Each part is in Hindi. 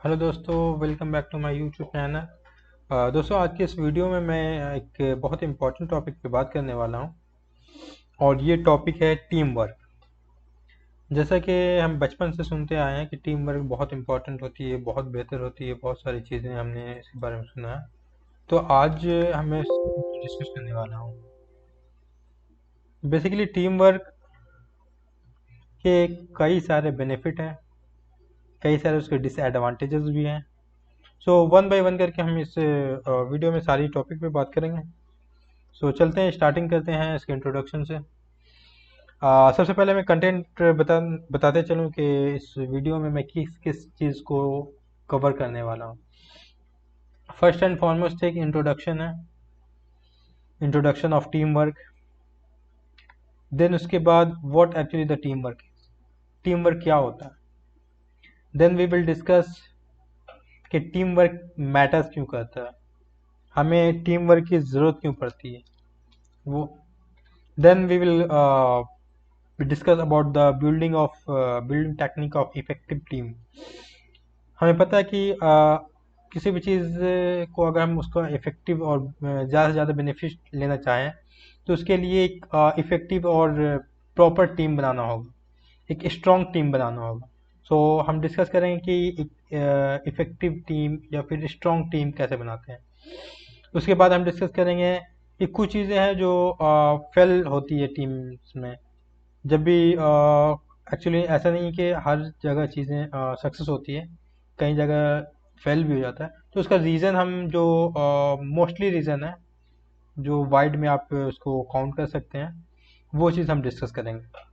हेलो दोस्तों, welcome back to my YouTube channel. दोस्तों, आज के इस वीडियो में मैं एक बहुत इम्पोर्टेंट टॉपिक पे बात करने वाला हूँ और ये टॉपिक है टीम वर्क। जैसा कि हम बचपन से सुनते आए हैं कि टीम वर्क बहुत इम्पोर्टेंट होती है, बहुत बेहतर होती है, बहुत सारी चीज़ें हमने इसके बारे में सुना है। तो आज हमें डिस्कस करने वाला हूँ। बेसिकली टीम वर्क के कई सारे बेनिफिट हैं, कई सारे उसके डिसएडवांटेजेस भी हैं। सो वन बाय वन करके हम इस वीडियो में सारी टॉपिक पे बात करेंगे। सो चलते हैं, स्टार्टिंग करते हैं इसके इंट्रोडक्शन से। सबसे पहले मैं कंटेंट बताते चलूँ कि इस वीडियो में मैं किस किस चीज़ को कवर करने वाला हूँ। फर्स्ट एंड फॉरमोस्ट एक इंट्रोडक्शन है, introduction of team work. Then उसके बाद what actually the team work, team work क्या होता है। देन वी विल डिस्कस कि टीम वर्क मैटर्स क्यों करता है, हमें टीम वर्क की ज़रूरत क्यों पड़ती है वो। Then we will discuss about the building technique of effective team. हमें पता है कि किसी भी चीज़ को अगर हम उसका इफेक्टिव और ज़्यादा से ज़्यादा बेनिफिट लेना चाहें तो उसके लिए एक इफेक्टिव और प्रॉपर टीम बनाना होगा, एक स्ट्रॉन्ग टीम बनाना होगा। सो हम डिस्कस करेंगे कि एक इफेक्टिव टीम या फिर स्ट्रॉन्ग टीम कैसे बनाते हैं। उसके बाद हम डिस्कस करेंगे कि कुछ चीज़ें हैं जो फेल होती है टीम्स में। जब भी एक्चुअली ऐसा नहीं कि हर जगह चीज़ें सक्सेस होती है, कई जगह फेल भी हो जाता है। तो उसका रीज़न हम जो मोस्टली रीज़न है जो वाइड में आप उसको काउंट कर सकते हैं, वो चीज़ हम डिस्कस करेंगे।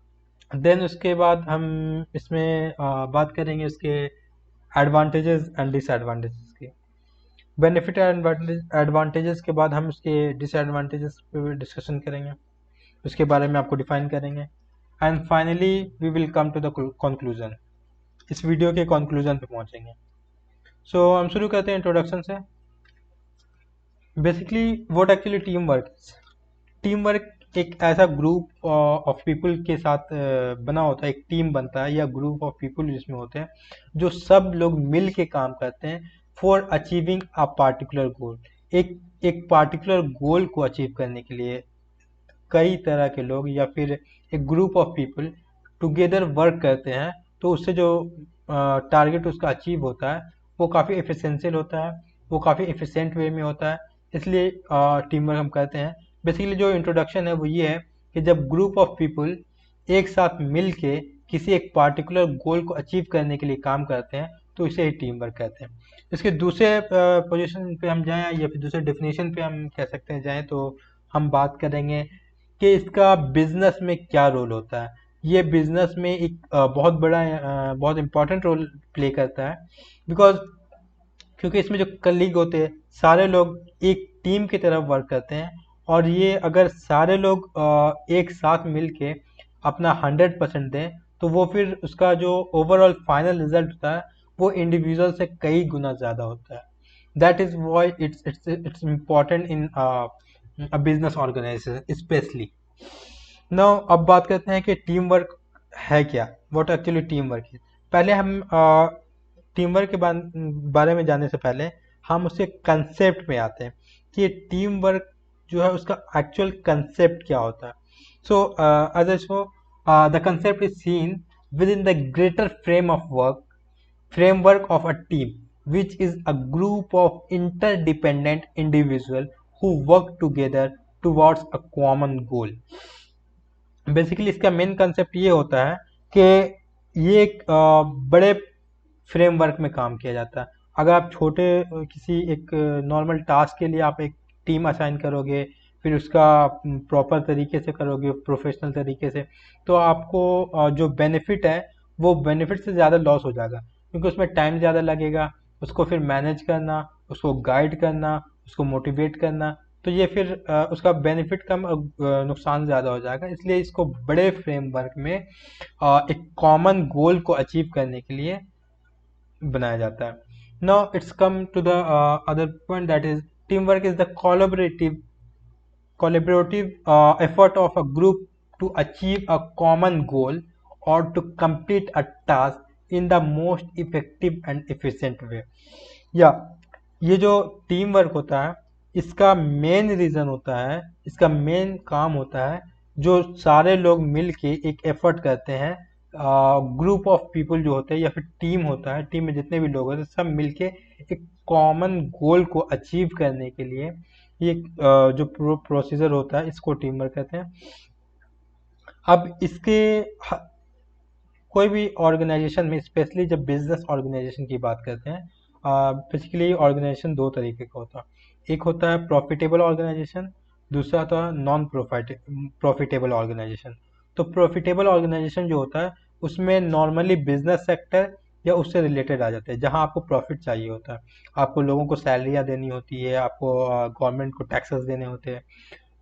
देन उसके बाद हम इसमें बात करेंगे उसके एडवांटेजेस एंड डिसएडवांटेजेस की। बेनिफिट एंड एडवांटेजेस के बाद हम उसके डिसएडवांटेजेस पे डिस्कशन करेंगे, उसके बारे में आपको डिफाइन करेंगे। And finally we will come to the conclusion, इस वीडियो के कंक्लूजन पे पहुंचेंगे। सो हम शुरू करते हैं इंट्रोडक्शन से। Basically what actually team work, team work एक ऐसा ग्रुप ऑफ पीपल के साथ बना होता है, एक टीम बनता है या ग्रुप ऑफ पीपल जिसमें होते हैं, जो सब लोग मिल के काम करते हैं फॉर अचीविंग अ पार्टिकुलर गोल। एक एक पार्टिकुलर गोल को अचीव करने के लिए कई तरह के लोग या फिर एक group of people together work करते हैं, तो उससे जो टारगेट उसका अचीव होता है वो काफ़ी एफिशिएंशियल होता है, वो काफ़ी एफिशिएंट वे में होता है। इसलिए टीम वर्क हम कहते हैं। बेसिकली जो इंट्रोडक्शन है वो ये है कि जब ग्रुप ऑफ पीपल एक साथ मिल के किसी एक पार्टिकुलर गोल को अचीव करने के लिए काम करते हैं तो इसे टीम वर्क कहते हैं। इसके दूसरे पोजीशन पे हम जाएं या फिर दूसरे डेफिनेशन पे हम कह सकते हैं जाएं, तो हम बात करेंगे कि इसका बिजनेस में क्या रोल होता है। ये बिजनेस में एक बहुत बड़ा बहुत इम्पोर्टेंट रोल प्ले करता है, बिकॉज क्योंकि इसमें जो कलीग होते हैं सारे लोग एक टीम की तरफ वर्क करते हैं, और ये अगर सारे लोग एक साथ मिल के अपना 100% दें तो वो फिर उसका जो ओवरऑल फाइनल रिजल्ट होता है वो इंडिविजुअल से कई गुना ज़्यादा होता है। That is why it's important in a business organisation specially. Now अब बात करते हैं कि टीम वर्क है क्या, व्हाट एक्चुअली टीम वर्क है। पहले हम टीम वर्क के बारे में जानने से पहले हम उसके कंसेप्ट में आते हैं कि टीम वर्क जो है उसका एक्चुअल कंसेप्ट क्या होता है। So as a so the concept is seen within the greater frame of work framework of a team, which is a group of interdependent individuals who work together towards a common goal। Basically इसका मेन कंसेप्ट ये होता है कि ये एक बड़े फ्रेमवर्क में काम किया जाता है। अगर आप छोटे किसी एक नॉर्मल टास्क के लिए आप एक टीम असाइन करोगे, फिर उसका प्रॉपर तरीके से करोगे, प्रोफेशनल तरीके से, तो आपको जो बेनिफिट है वो बेनिफिट से ज़्यादा लॉस हो जाएगा, क्योंकि उसमें टाइम ज़्यादा लगेगा, उसको फिर मैनेज करना, उसको गाइड करना, उसको मोटिवेट करना, तो ये फिर उसका बेनिफिट कम नुकसान ज़्यादा हो जाएगा। इसलिए इसको बड़े फ्रेमवर्क में एक कॉमन गोल को अचीव करने के लिए बनाया जाता है। Now it's come to the other point, that is team work is the collaborative effort of a group to achieve a common goal or to complete a task in the most effective and efficient वे। या ये जो टीम वर्क होता है, इसका मेन रीज़न होता है, इसका मेन काम होता है, जो सारे लोग मिल के एक एफर्ट करते हैं, ग्रुप ऑफ पीपल जो होते हैं या फिर टीम होता है, टीम में जितने भी लोग होते हैं सब मिल के एक कॉमन गोल को अचीव करने के लिए ये जो प्रोसीजर होता है इसको टीम वर्क कहते हैं। अब इसके कोई भी ऑर्गेनाइजेशन में, स्पेशली जब बिजनेस ऑर्गेनाइजेशन की बात करते हैं, बेसिकली ऑर्गेनाइजेशन दो तरीके का होता है। एक होता है प्रॉफिटेबल ऑर्गेनाइजेशन, दूसरा होता है नॉन प्रॉफिटेबल ऑर्गेनाइजेशन। तो प्रॉफिटेबल ऑर्गेनाइजेशन जो होता है उसमें नॉर्मली बिजनेस सेक्टर या उससे रिलेटेड आ जाते हैं, जहां आपको प्रॉफिट चाहिए होता है, आपको लोगों को सैलरियां देनी होती है, आपको गवर्नमेंट को टैक्सेस देने होते हैं।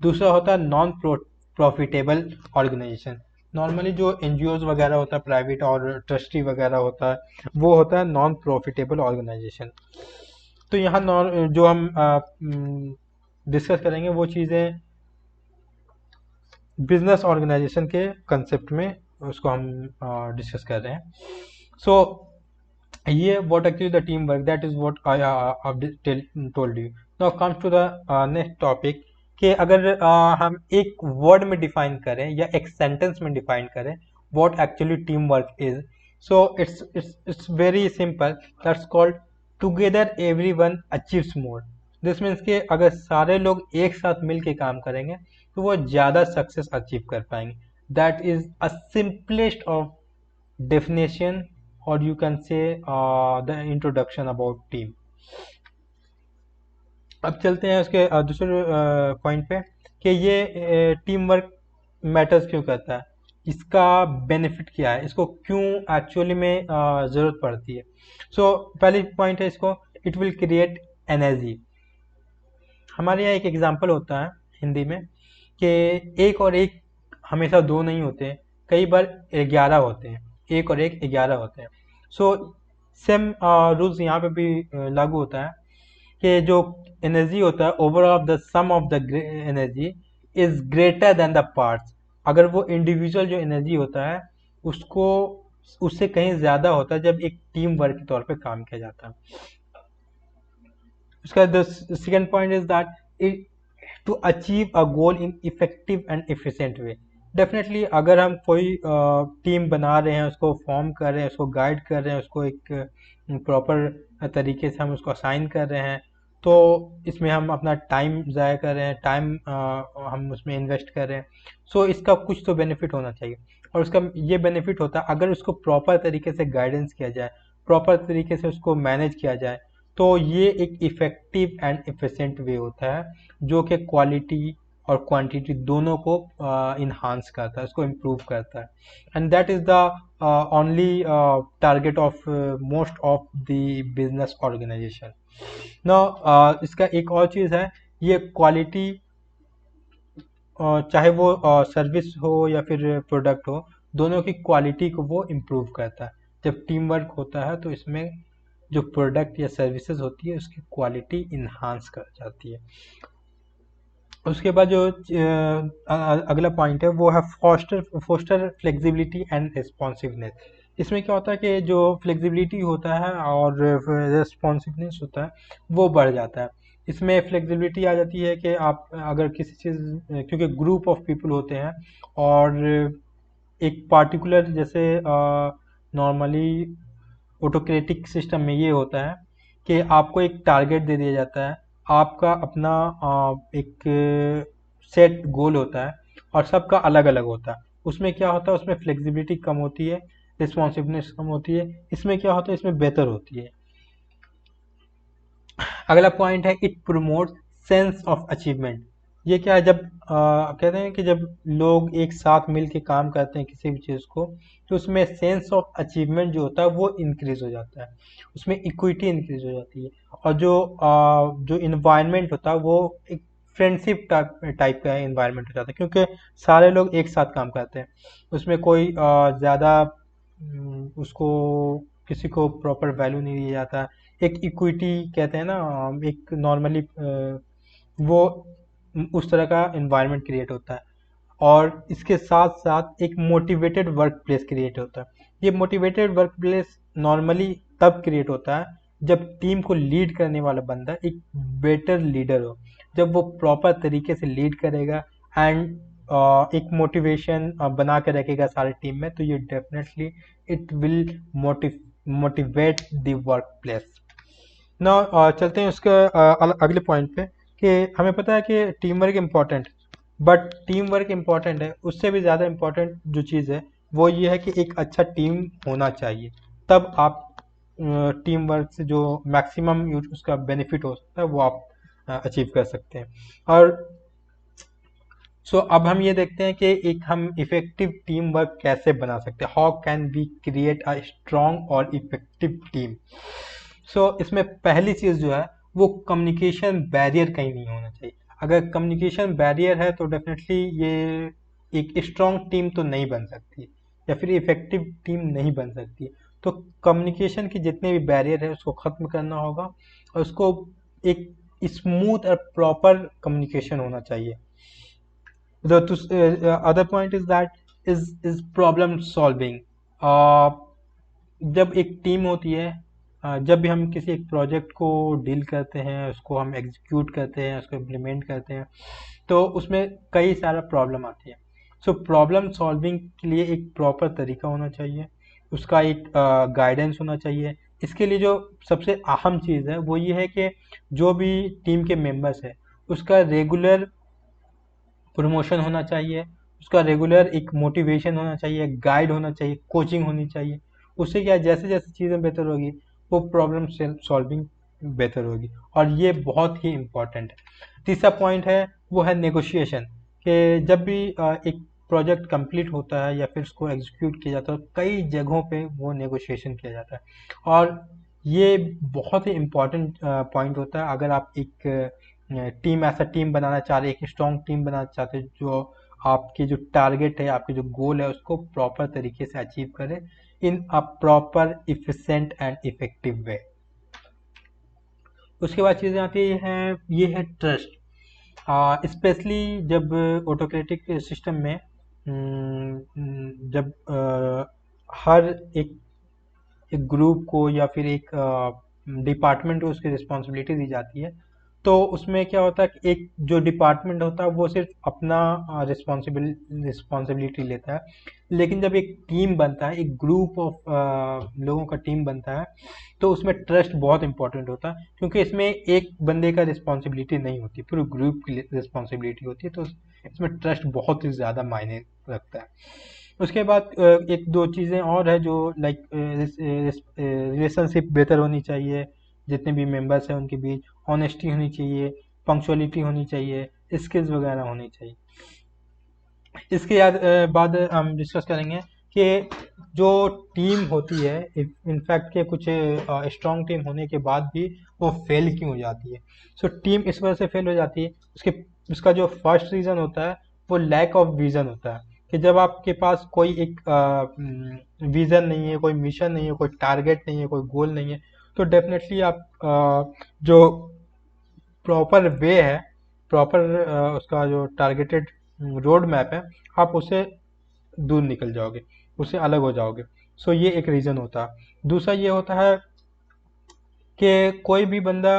दूसरा होता है नॉन प्रॉफिटेबल ऑर्गेनाइजेशन। नॉर्मली जो एनजीओज वगैरह होता है, प्राइवेट और ट्रस्टी वगैरह होता है, वो होता है नॉन प्रॉफिटेबल ऑर्गेनाइजेशन। तो यहाँ जो हम डिस्कस करेंगे वो चीज़ें बिजनेस ऑर्गेनाइजेशन के कंसेप्ट में उसको हम डिस्कस कर रहे हैं। सो ये what actually the teamwork, that is what I told you. Now comes to the next topic कि अगर हम एक वर्ड में डिफाइन करें या एक सेंटेंस में डिफाइन करें what actually teamwork is, so it's very simple, that's called together everyone achieves more. This means कि अगर सारे लोग एक साथ मिल के काम करेंगे तो वो ज़्यादा सक्सेस अचीव कर पाएंगे। That is a simplest of definition, और you can say the introduction about team. अब चलते हैं उसके दूसरे पॉइंट पे कि ये टीम वर्क मैटर्स क्यों करता है, इसका बेनिफिट क्या है, इसको क्यों एक्चुअली में ज़रूरत पड़ती है। सो पहली पॉइंट है इसको, इट विल क्रिएट एनर्जी। हमारे यहाँ एक एग्जाम्पल होता है हिंदी में कि एक और एक हमेशा दो नहीं होते, कई बार 11 होते हैं, एक और एक 11 होते हैं। सो सेम रूल्स यहाँ पे भी लागू होता है कि जो एनर्जी होता है overall the sum of the energy is greater than the parts. अगर वो इंडिविजुअल जो एनर्जी होता है उसको उससे कहीं ज़्यादा होता है जब एक टीम वर्क के तौर पे काम किया जाता है। उसका the second point is that to achieve a goal in effective and efficient way. Definitely अगर हम कोई टीम बना रहे हैं, उसको फॉर्म कर रहे हैं, उसको गाइड कर रहे हैं, उसको एक प्रॉपर तरीके से हम उसको असाइन कर रहे हैं, तो इसमें हम अपना टाइम ज़ाया कर रहे हैं, टाइम हम उसमें इन्वेस्ट कर रहे हैं। सो इसका कुछ तो बेनिफिट होना चाहिए, और उसका ये बेनिफिट होता है अगर उसको प्रॉपर तरीके से गाइडेंस किया जाए, प्रॉपर तरीके से उसको मैनेज किया जाए, तो ये एक इफ़ेक्टिव एंड एफिशिएंट वे होता है जो कि क्वालिटी और क्वांटिटी दोनों को इन्हांस करता है, उसको इम्प्रूव करता है। And that is the only target of most of the business organisation. ना इसका एक और चीज़ है, ये क्वालिटी चाहे वो सर्विस हो या फिर प्रोडक्ट हो, दोनों की क्वालिटी को वो इम्प्रूव करता है। जब टीम वर्क होता है तो इसमें जो प्रोडक्ट या सर्विसेज होती है उसकी क्वालिटी इन्हांस कर जाती है। उसके बाद जो अगला पॉइंट है वो है फोस्टर फ्लेक्सिबिलिटी एंड रिस्पॉन्सिवनेस। इसमें क्या होता है कि जो फ्लेक्सिबिलिटी होता है और रिस्पॉन्सिवनेस होता है वो बढ़ जाता है। इसमें फ्लेक्सिबिलिटी आ जाती है कि आप अगर किसी चीज़, क्योंकि ग्रुप ऑफ पीपल होते हैं और एक पार्टिकुलर, जैसे नॉर्मली ऑटोक्रेटिक सिस्टम में ये होता है कि आपको एक टारगेट दे दिया जाता है, आपका अपना एक सेट गोल होता है और सबका अलग अलग होता है। उसमें क्या होता है, उसमें फ्लेक्सिबिलिटी कम होती है, रिस्पॉन्सिवनेस कम होती है। इसमें क्या होता है, इसमें बेहतर होती है। अगला पॉइंट है it promotes sense of achievement. ये क्या है, जब कहते हैं कि जब लोग एक साथ मिल के काम करते हैं किसी भी चीज़ को, तो उसमें सेंस ऑफ अचीवमेंट जो होता है वो इंक्रीज हो जाता है, उसमें इक्विटी इंक्रीज हो जाती है, और जो इन्वायरमेंट होता है वो एक फ्रेंडशिप टाइप का इन्वायरमेंट हो जाता है, क्योंकि सारे लोग एक साथ काम करते हैं। उसमें कोई ज़्यादा उसको किसी को प्रॉपर वैल्यू नहीं दिया जाता। एक इक्विटी कहते हैं ना, एक नॉर्मली वो उस तरह का इन्वायरमेंट क्रिएट होता है, और इसके साथ साथ एक मोटिवेटेड वर्क प्लेस क्रिएट होता है। ये मोटिवेटेड वर्क प्लेस नॉर्मली तब क्रिएट होता है जब टीम को लीड करने वाला बंदा एक बेटर लीडर हो, जब वो प्रॉपर तरीके से लीड करेगा एंड एक मोटिवेशन बना के रखेगा सारे टीम में, तो ये definitely it will motivate the work place. ना चलते हैं उसके अगले पॉइंट पे कि हमें पता है कि team work important, but team work important है, उससे भी ज़्यादा इम्पॉर्टेंट जो चीज़ है वो ये है कि एक अच्छा टीम होना चाहिए, तब आप टीम वर्क से जो मैक्सिमम यूज उसका बेनिफिट हो सकता है वो आप अचीव कर सकते हैं। और सो अब हम ये देखते हैं कि एक हम इफेक्टिव टीम वर्क कैसे बना सकते हैं, how can we create a strong और इफेक्टिव टीम। सो इसमें पहली चीज़ जो है वो कम्युनिकेशन बैरियर कहीं नहीं होना चाहिए। अगर कम्युनिकेशन बैरियर है तो डेफिनेटली ये एक स्ट्रॉन्ग टीम तो नहीं बन सकती या फिर इफेक्टिव टीम नहीं बन सकती। तो कम्युनिकेशन के जितने भी बैरियर है उसको ख़त्म करना होगा और उसको एक स्मूथ और प्रॉपर कम्युनिकेशन होना चाहिए। The other point is that is problem solving. जब एक टीम होती है, जब भी हम किसी एक प्रोजेक्ट को डील करते हैं, उसको हम एग्जीक्यूट करते हैं, उसको इम्प्लीमेंट करते हैं, तो उसमें कई सारा प्रॉब्लम आती है। सो प्रॉब्लम सॉल्विंग के लिए एक प्रॉपर तरीका होना चाहिए, उसका एक गाइडेंस होना चाहिए। इसके लिए जो सबसे अहम चीज़ है वो ये है कि जो भी टीम के मेंबर्स है उसका रेगुलर प्रमोशन होना चाहिए, उसका रेगुलर एक मोटिवेशन होना चाहिए, गाइड होना चाहिए, कोचिंग होनी चाहिए। उससे क्या है, जैसे जैसे चीज़ें बेहतर होगी वो प्रॉब्लम सॉल्विंग बेहतर होगी, और ये बहुत ही इम्पॉर्टेंट है। तीसरा पॉइंट है वो है नेगोशिएशन, कि जब भी एक प्रोजेक्ट कंप्लीट होता है या फिर उसको एग्जीक्यूट किया जाता है कई जगहों पे वो नेगोशिएशन किया जाता है, और ये बहुत ही इम्पॉर्टेंट पॉइंट होता है। अगर आप एक टीम ऐसा टीम बनाना चाह रहे, एक स्ट्रॉन्ग टीम बनाना चाहते हैं जो आपकी जो टारगेट है, आपके जो गोल है उसको प्रॉपर तरीके से अचीव करे in a proper efficient and effective way. उसके बाद चीज़ें आती है ये है ट्रस्ट। स्पेशली जब ऑटोक्रेटिक सिस्टम में जब हर एक ग्रुप को या फिर एक डिपार्टमेंट को उसकी रिस्पॉन्सिबिलिटी दी जाती है, तो उसमें क्या होता है कि एक जो डिपार्टमेंट होता है वो सिर्फ अपना रिस्पॉन्सिबिलिटी लेता है, लेकिन जब एक टीम बनता है, एक ग्रुप ऑफ लोगों का टीम बनता है, तो उसमें ट्रस्ट बहुत इंपॉर्टेंट होता है, क्योंकि इसमें एक बंदे का रिस्पॉन्सिबिलिटी नहीं होती, पूरे ग्रुप की रिस्पॉन्सिबिलिटी होती है, तो इसमें ट्रस्ट बहुत ही ज़्यादा मायने रखता है। उसके बाद एक दो चीज़ें और है जो लाइक रिलेशनशिप बेहतर होनी चाहिए, जितने भी मेंबर्स हैं उनके बीच ऑनेस्टी होनी चाहिए, पंक्चुअलिटी होनी चाहिए, स्किल्स वगैरह होनी चाहिए। इसके बाद हम डिस्कस करेंगे कि जो टीम होती है, इनफैक्ट के कुछ स्ट्रॉन्ग टीम होने के बाद भी वो फेल क्यों हो जाती है। सो टीम इस वजह से फेल हो जाती है, उसका जो फर्स्ट रीज़न होता है वो लैक ऑफ विज़न होता है, कि जब आपके पास कोई एक विज़न नहीं है, कोई मिशन नहीं है, कोई टारगेट नहीं है, कोई गोल नहीं है, तो डेफिनेटली आप जो प्रॉपर वे है, प्रॉपर उसका जो टारगेटेड रोड मैप है, आप उससे दूर निकल जाओगे, उससे अलग हो जाओगे। सो ये एक रीज़न होता है। दूसरा ये होता है कि कोई भी बंदा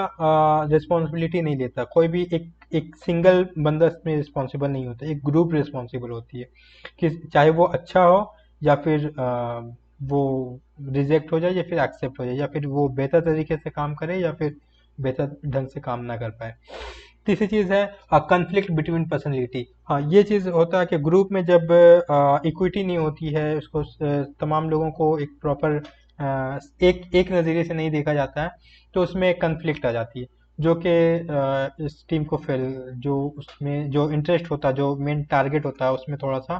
रिस्पॉन्सिबिलिटी नहीं लेता, कोई भी एक सिंगल बंदा इसमें रिस्पॉन्सिबल नहीं होता, एक ग्रुप रिस्पॉन्सिबल होती है, कि चाहे वो अच्छा हो या फिर वो रिजेक्ट हो जाए या फिर एक्सेप्ट हो जाए, या फिर वो बेहतर तरीके से काम करे या फिर बेहतर ढंग से काम ना कर पाए। तीसरी चीज़ है कन्फ्लिक्ट बिटवीन पर्सनैलिटी। हाँ, ये चीज़ होता है कि ग्रुप में जब इक्विटी नहीं होती है, उसको तमाम लोगों को एक प्रॉपर एक एक नज़रिए से नहीं देखा जाता है, तो उसमें कन्फ्लिक्ट आ जाती है, जो कि इस टीम को फेल, जो उसमें जो इंटरेस्ट होता है, जो मेन टारगेट होता है, उसमें थोड़ा सा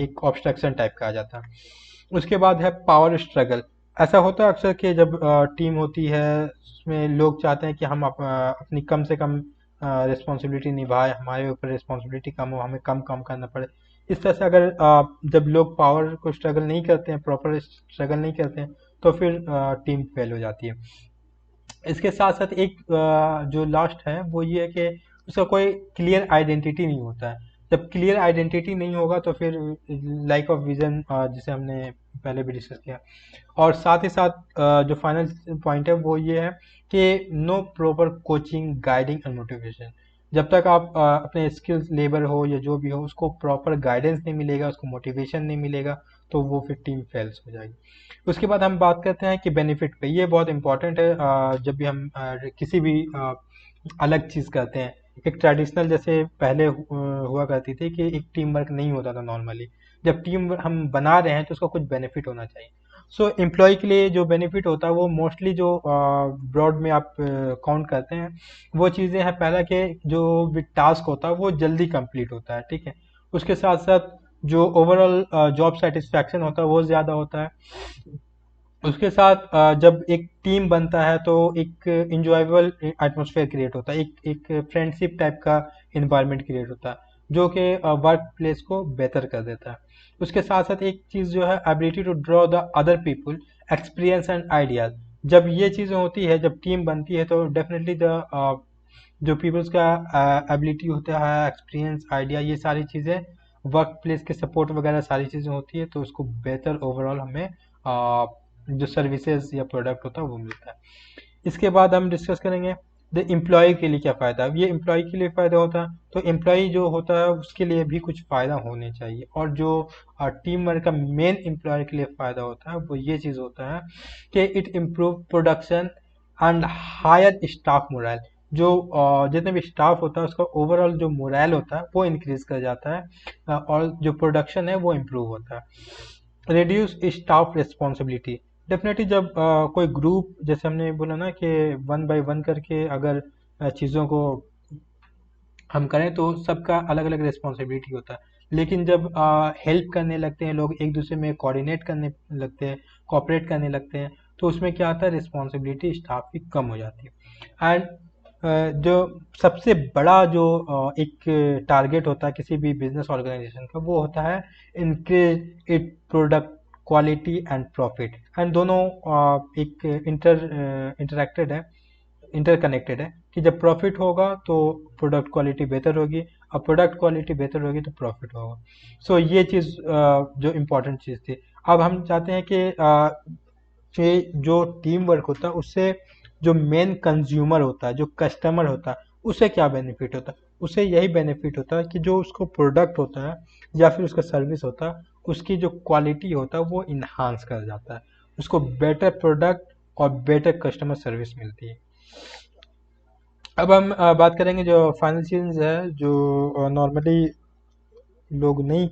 एक ऑब्स्ट्रक्शन टाइप का आ जाता है। उसके बाद है पावर स्ट्रगल। ऐसा होता है अक्सर कि जब टीम होती है उसमें लोग चाहते हैं कि हम अपनी कम से कम रिस्पॉन्सिबिलिटी निभाए, हमारे ऊपर रिस्पॉन्सिबिलिटी कम हो, हमें कम काम करना पड़े। इस तरह से अगर जब लोग पावर को स्ट्रगल नहीं करते हैं, प्रॉपर स्ट्रगल नहीं करते हैं, तो फिर टीम फेल हो जाती है। इसके साथ साथ एक जो लास्ट है वो ये है कि उसका कोई क्लियर आइडेंटिटी नहीं होता है। जब क्लियर आइडेंटिटी नहीं होगा तो फिर लाइक ऑफ विजन, जिसे हमने पहले भी डिस्कस किया। और साथ ही साथ जो फाइनल पॉइंट है वो ये है कि no proper coaching, guiding and motivation. जब तक आप अपने स्किल्स लेबर हो या जो भी हो उसको प्रॉपर गाइडेंस नहीं मिलेगा, उसको मोटिवेशन नहीं मिलेगा, तो वो फिर टीम फेल्स हो जाएगी। उसके बाद हम बात करते हैं कि बेनिफिट पे। ये बहुत इंपॉर्टेंट है जब भी हम किसी भी अलग चीज़ करते हैं। एक ट्रेडिशनल जैसे पहले हुआ करती थी कि एक टीम वर्क नहीं होता था नॉर्मली। जब टीम हम बना रहे हैं तो उसका कुछ बेनिफिट होना चाहिए। सो एम्प्लॉय के लिए जो बेनिफिट होता है वो मोस्टली जो ब्रॉड में आप काउंट करते हैं वो चीज़ें हैं। पहला कि जो भी टास्क होता है वो जल्दी कंप्लीट होता है, ठीक है। उसके साथ साथ जो ओवरऑल जॉब सेटिस्फैक्शन होता है वो ज़्यादा होता है। उसके साथ जब एक टीम बनता है तो एक इंजॉयबल एटमॉस्फेयर क्रिएट होता है, एक फ्रेंडशिप टाइप का इन्वायरमेंट क्रिएट होता है जो कि वर्क प्लेस को बेहतर कर देता है। उसके साथ साथ एक चीज़ जो है ability to draw the other people experience and ideas. जब ये चीज़ें होती है, जब टीम बनती है तो डेफिनेटली द जो पीपल्स का एबिलिटी होता है, एक्सपीरियंस, आइडिया, ये सारी चीज़ें वर्क प्लेस के सपोर्ट वगैरह सारी चीज़ें होती है, तो उसको बेहतर ओवरऑल हमें जो सर्विसेज या प्रोडक्ट होता है वो मिलता है। इसके बाद हम डिस्कस करेंगे द एम्प्लॉय के लिए क्या फ़ायदा है। ये एम्प्लॉय के लिए फ़ायदा होता है, तो एम्प्लॉय जो होता है उसके लिए भी कुछ फ़ायदा होने चाहिए। और जो टीम वर्क का मेन एम्प्लॉय के लिए फ़ायदा होता है वो ये चीज़ होता है कि it improve production and higher staff morale. जो जितने भी स्टाफ होता है उसका ओवरऑल जो मोरल होता है वो इंक्रीज कर जाता है, और जो प्रोडक्शन है वो इम्प्रूव होता है। Reduce staff responsibility. डेफिनेटली जब कोई ग्रुप, जैसे हमने बोला ना कि वन बाय वन करके अगर चीज़ों को हम करें तो सबका अलग अलग रिस्पॉन्सिबिलिटी होता है। लेकिन जब हेल्प करने लगते हैं लोग, एक दूसरे में कोऑर्डिनेट करने लगते हैं, कोऑपरेट करने लगते हैं, तो उसमें क्या आता है, रिस्पॉन्सिबिलिटी स्टाफ की कम हो जाती है। एंड जो सबसे बड़ा जो एक टारगेट होता है किसी भी बिजनेस ऑर्गेनाइजेशन का वो होता है increase it product quality and profit. And दोनों एक इंटरैक्टेड है, इंटरकनेक्टेड है कि जब प्रॉफिट होगा तो प्रोडक्ट क्वालिटी बेहतर होगी, और प्रोडक्ट क्वालिटी बेहतर होगी तो प्रॉफिट होगा। सो ये चीज़ जो इम्पोर्टेंट चीज़ थी। अब हम चाहते हैं कि जो टीम वर्क होता है उससे जो मेन कंज्यूमर होता है, जो कस्टमर होता है, उसे क्या बेनिफिट होता है। उसे यही बेनिफिट होता है कि जो उसको प्रोडक्ट होता है या फिर उसका सर्विस होता है उसकी जो क्वालिटी होता है वो इन्हांस कर जाता है, उसको बेटर प्रोडक्ट और बेटर कस्टमर सर्विस मिलती है। अब हम बात करेंगे जो फाइनल चीज़ है जो नॉर्मली लोग नहीं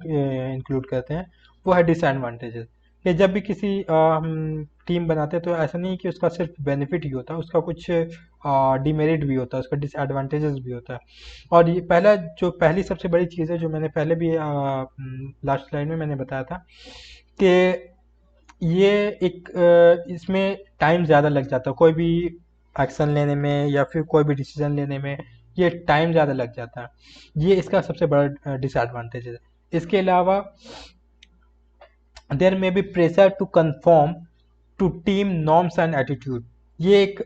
इंक्लूड करते हैं, वो है डिसएडवांटेजेस। कि जब भी किसी हम टीम बनाते हैं तो ऐसा नहीं कि उसका सिर्फ बेनिफिट ही होता है, उसका कुछ डिमेरिट भी होता है, उसका डिसएडवांटेजेस भी होता है। और ये पहली सबसे बड़ी चीज़ है जो मैंने पहले भी लास्ट स्लाइड में मैंने बताया था कि ये इसमें टाइम ज़्यादा लग जाता है, कोई भी एक्शन लेने में या फिर कोई भी डिसीजन लेने में ये टाइम ज़्यादा लग जाता है। ये इसका सबसे बड़ा डिसएडवांटेज है। इसके अलावा there may be pressure to conform to team norms and attitude. ये एक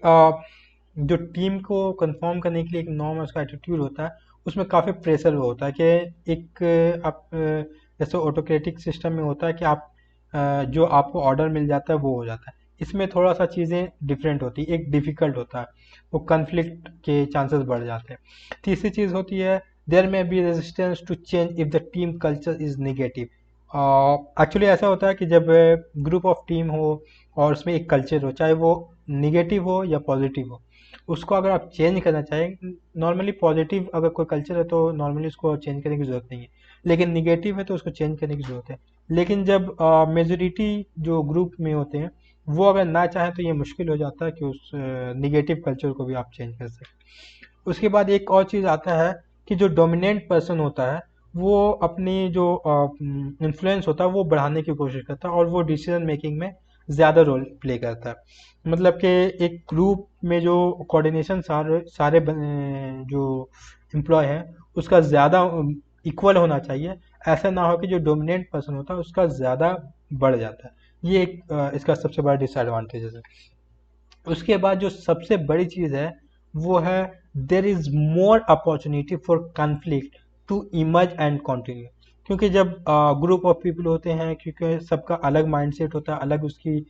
जो टीम को कंफर्म करने के लिए एक नॉर्म उसका एटीट्यूड होता है, उसमें काफ़ी प्रेशर होता है कि एक आप जैसे ऑटोक्रेटिक सिस्टम में होता है कि आप जो आपको ऑर्डर मिल जाता है वो हो जाता है। इसमें थोड़ा सा चीज़ें डिफरेंट होती है, एक डिफ़िकल्ट होता है, वो कन्फ्लिक्ट के चांसेस बढ़ जाते हैं। तीसरी चीज़ होती है there may be resistance to change if the team culture is negative. Actually ऐसा होता है कि जब ग्रुप ऑफ टीम हो और उसमें एक कल्चर हो, चाहे वो निगेटिव हो या पॉजिटिव हो, उसको अगर आप चेंज करना चाहें, नॉर्मली पॉजिटिव अगर कोई कल्चर है तो नॉर्मली उसको चेंज करने की ज़रूरत नहीं है, लेकिन निगेटिव है तो उसको चेंज करने की ज़रूरत है। लेकिन जब मेजोरिटी जो ग्रुप में होते हैं वो अगर ना चाहें तो ये मुश्किल हो जाता है कि उस निगेटिव कल्चर को भी आप चेंज कर सकें। उसके बाद एक और चीज़ आता है कि जो डोमिनेंट पर्सन होता है वो अपनी जो इन्फ्लुएंस होता है वो बढ़ाने की कोशिश करता है और वो डिसीजन मेकिंग में ज़्यादा रोल प्ले करता है। मतलब कि एक ग्रुप में जो कोऑर्डिनेशन सारे जो एम्प्लॉय हैं उसका ज़्यादा इक्वल होना चाहिए। ऐसा ना हो कि जो डोमिनेंट पर्सन होता है उसका ज़्यादा बढ़ जाता है। ये एक इसका सबसे बड़ा डिसएडवांटेज है। उसके बाद जो सबसे बड़ी चीज़ है वो है there is more opportunity for conflict to emerge and continue. क्योंकि जब ग्रुप ऑफ पीपल होते हैं, क्योंकि सबका अलग माइंडसेट होता है, अलग उसकी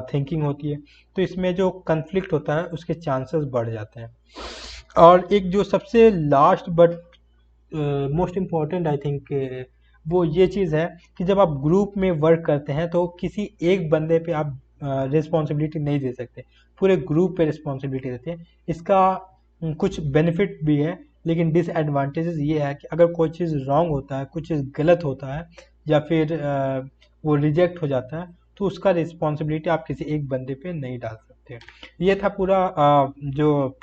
थिंकिंग होती है, तो इसमें जो कन्फ्लिक्ट होता है उसके चांसेस बढ़ जाते हैं। और एक जो सबसे last but most important I think वो ये चीज़ है कि जब आप ग्रुप में वर्क करते हैं तो किसी एक बंदे पे आप रिस्पॉन्सिबिलिटी नहीं दे सकते, पूरे ग्रुप पे रिस्पॉन्सिबिलिटी देते हैं। इसका कुछ बेनिफिट भी है, लेकिन डिसएडवांटेजेस ये है कि अगर कोई चीज़ रॉन्ग होता है, कुछ चीज़ गलत होता है, या फिर वो रिजेक्ट हो जाता है, तो उसका रिस्पॉन्सिबिलिटी आप किसी एक बंदे पे नहीं डाल सकते। ये था पूरा जो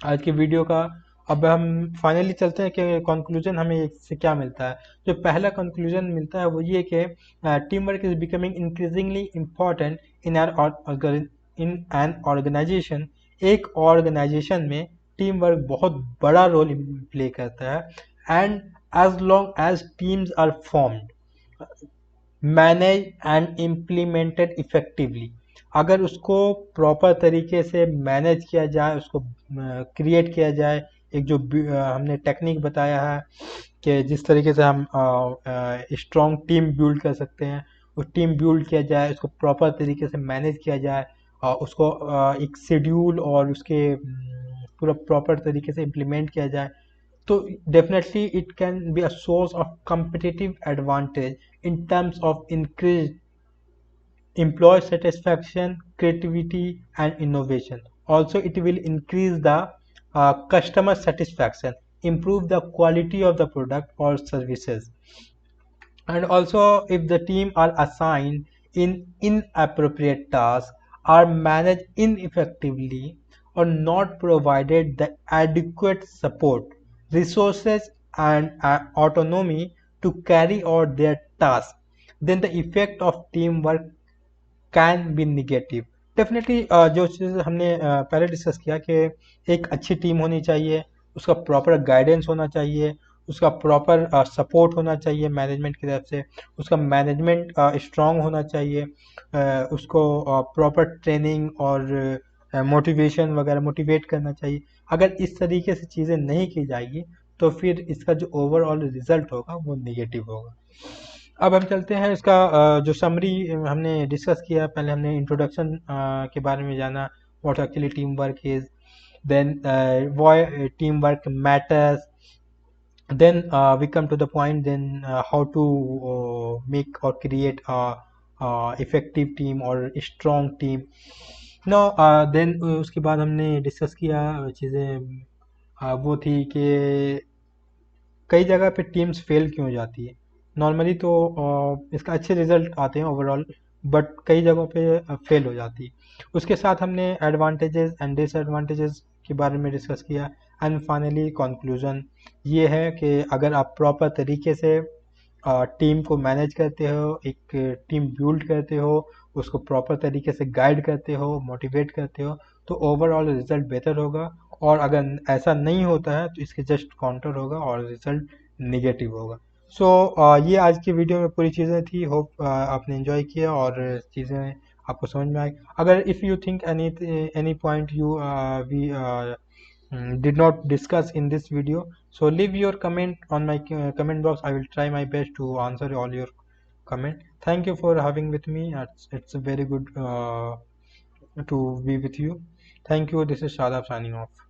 आज की वीडियो का। अब हम फाइनली चलते हैं कि कंक्लूजन हमें इससे क्या मिलता है। जो पहला कंक्लूजन मिलता है वो ये कि team work is becoming increasingly important in an organisation. एक ऑर्गेनाइजेशन में टीम वर्क बहुत बड़ा रोल प्ले करता है। And as long as teams are formed, manage and implemented effectively, अगर उसको प्रॉपर तरीके से मैनेज किया जाए, उसको क्रिएट किया जाए, एक जो हमने टेक्निक बताया है कि जिस तरीके से हम स्ट्रॉन्ग टीम बिल्ड कर सकते हैं, उस टीम बिल्ड किया जाए, उसको प्रॉपर तरीके से मैनेज किया जाए, उसको एक शेड्यूल और उसके पूरा प्रॉपर तरीके से इम्प्लीमेंट किया जाए, तो definitely it can be a source of competitive advantage in terms of increased employee satisfaction, creativity, and innovation. Also, it will increase the customer satisfaction, improve the quality of the product or services. And also, if the team are assigned in inappropriate tasks, are managed ineffectively, or not provided the adequate support, resources, and autonomy to carry out their tasks, then the effect of teamwork can be negative. Definitely जो चीज़ हमने पहले डिस्कस किया कि एक अच्छी टीम होनी चाहिए, उसका प्रॉपर गाइडेंस होना चाहिए, उसका प्रॉपर सपोर्ट होना चाहिए मैनेजमेंट की तरफ से, उसका मैनेजमेंट स्ट्रांग होना चाहिए, उसको प्रॉपर ट्रेनिंग और मोटिवेशन वगैरह मोटिवेट करना चाहिए। अगर इस तरीके से चीज़ें नहीं की जाएगी तो फिर इसका जो ओवरऑल रिजल्ट होगा वो निगेटिव होगा। अब हम चलते हैं इसका जो समरी हमने डिस्कस किया। पहले हमने इंट्रोडक्शन के बारे में जाना, what actually team work is, then why team work matters, then we come to the point, then how to make or create a effective team or strong team. now then उसके बाद हमने डिस्कस किया चीज़ें वो थी कि कई जगह पे टीम्स फेल क्यों हो जाती है। नॉर्मली तो इसका अच्छे रिजल्ट आते हैं ओवरऑल, बट कई जगहों पे फेल हो जाती है। उसके साथ हमने एडवांटेजेस एंड डिसएडवांटेजेस के बारे में डिस्कस किया। एंड फाइनली कंक्लूजन ये है कि अगर आप प्रॉपर तरीके से टीम को मैनेज करते हो, एक टीम बिल्ड करते हो, उसको प्रॉपर तरीके से गाइड करते हो, मोटिवेट करते हो, तो ओवरऑल रिजल्ट बेहतर होगा। और अगर ऐसा नहीं होता है तो इसके जस्ट काउंटर होगा और रिजल्ट निगेटिव होगा। सो ये आज की वीडियो में पूरी चीज़ें थी। होप आपने एंजॉय किया और चीज़ें आपको समझ में आई। अगर if you think any point you we did not discuss in this video, so leave your comment on my comment box. I will try my best to answer all your comment. Thank you for having with me. It's a very good to be with you. Thank you. This is Shadab signing off.